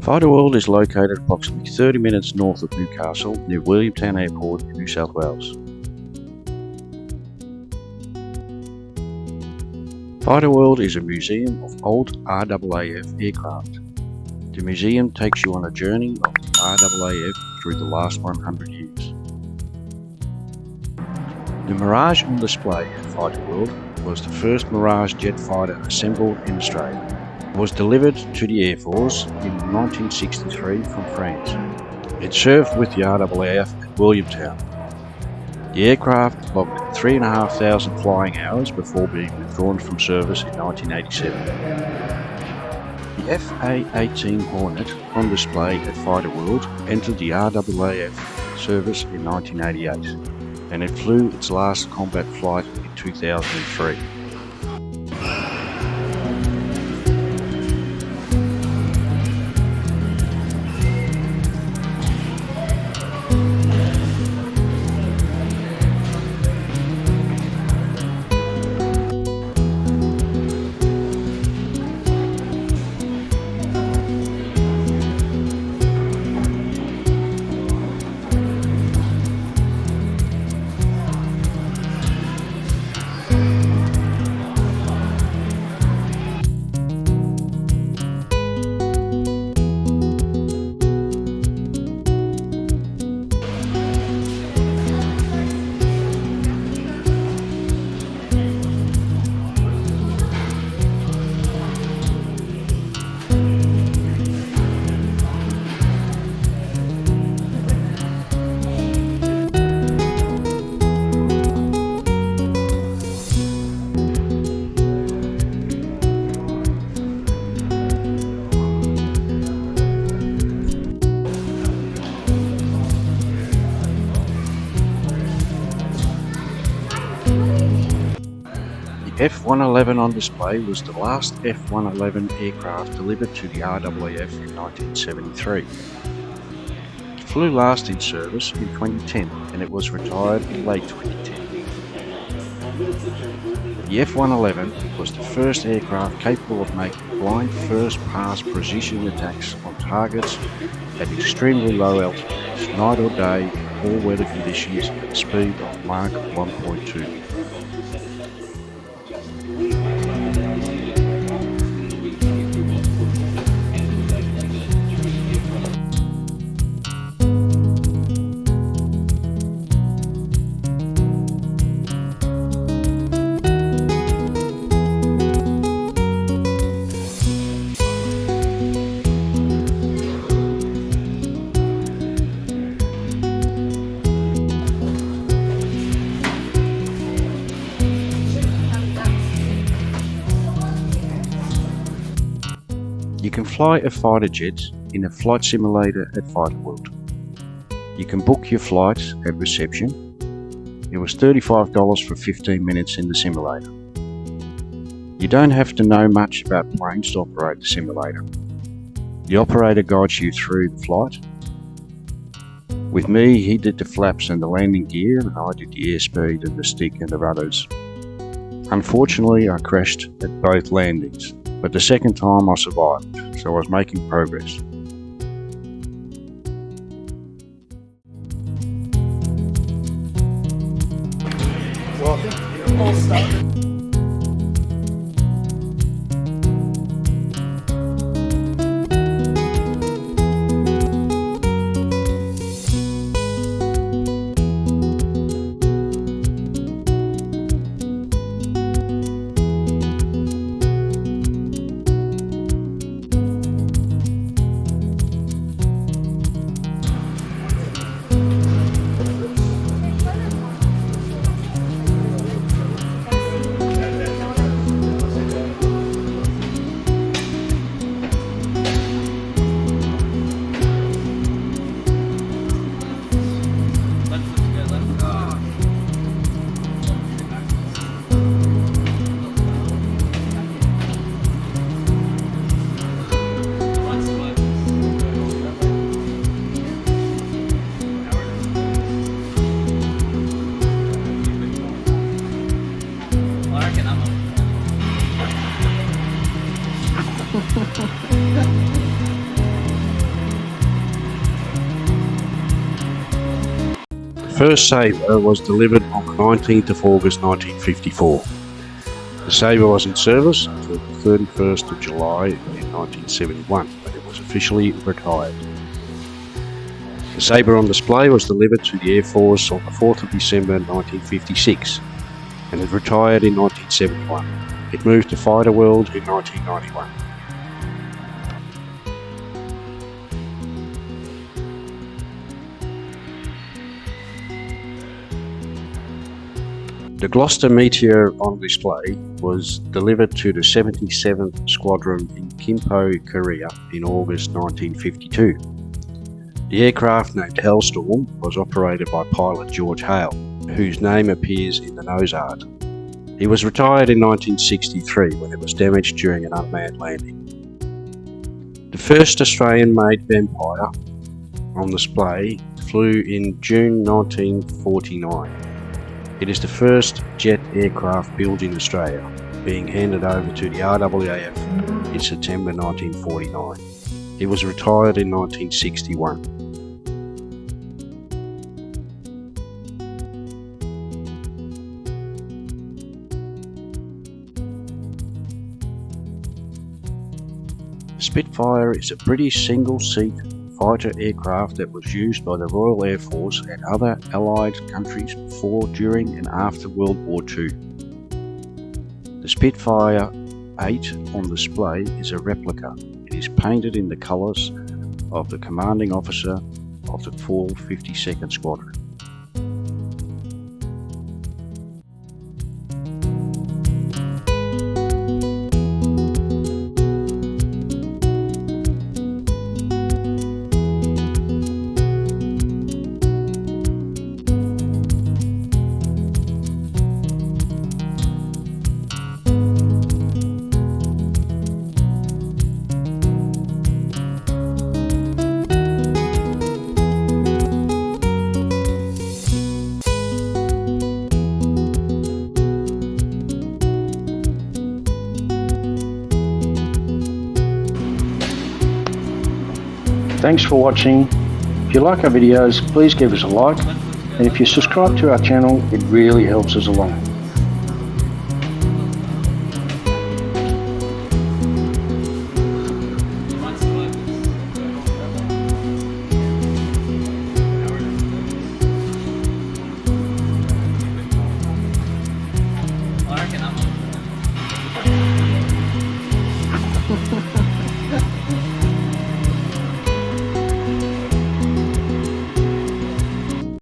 Fighterworld is located approximately 30 minutes north of Newcastle, near Williamtown Airport in New South Wales. Fighterworld is a museum of old RAAF aircraft. The museum takes you on a journey of the RAAF through the last 100 years. The Mirage on display at Fighterworld was the first Mirage jet fighter assembled in Australia. It was delivered to the Air Force in 1963 from France. It served with the RAAF at Williamtown. The aircraft logged 3,500 flying hours before being withdrawn from service in 1987. The F/A-18 Hornet on display at Fighterworld entered the RAAF service in 1988, and it flew its last combat flight in 2003. The F-111 on display was the last F-111 aircraft delivered to the RAAF in 1973. It flew last in service in 2010 and it was retired in late 2010. The F-111 was the first aircraft capable of making blind first-pass precision attacks on targets at extremely low altitudes, night or day, in all weather conditions at a speed of Mach 1.2. You can fly a fighter jet in a flight simulator at Fighterworld. You can book your flights at reception. It was $35 for 15 minutes in the simulator. You don't have to know much about planes to operate the simulator. The operator guides you through the flight. With me, he did the flaps and the landing gear, and I did the airspeed and the stick and the rudders. Unfortunately, I crashed at both landings. But the second time I survived, so I was making progress. Welcome. All started. first Sabre was delivered on the 19th of August 1954. The Sabre was in service until the 31st of July in 1971, when it was officially retired. The Sabre on display was delivered to the Air Force on the 4th of December 1956 and it retired in 1971. It moved to Fighterworld in 1991. The Gloucester Meteor on display was delivered to the 77th Squadron in Kimpo, Korea in August 1952. The aircraft named Hellstorm was operated by pilot George Hale, whose name appears in the nose art. He was retired in 1963 when it was damaged during an unmanned landing. The first Australian-made Vampire on display flew in June 1949. It is the first jet aircraft built in Australia, being handed over to the RAAF in September 1949. It was retired in 1961. The Spitfire is a British single-seat fighter aircraft that was used by the Royal Air Force and other Allied countries before, during and after World War II. The Spitfire 8 on display is a replica. It is painted in the colours of the commanding officer of the 452nd Squadron. Thanks for watching. If you like our videos, please give us a like, and if you subscribe to our channel, it really helps us along.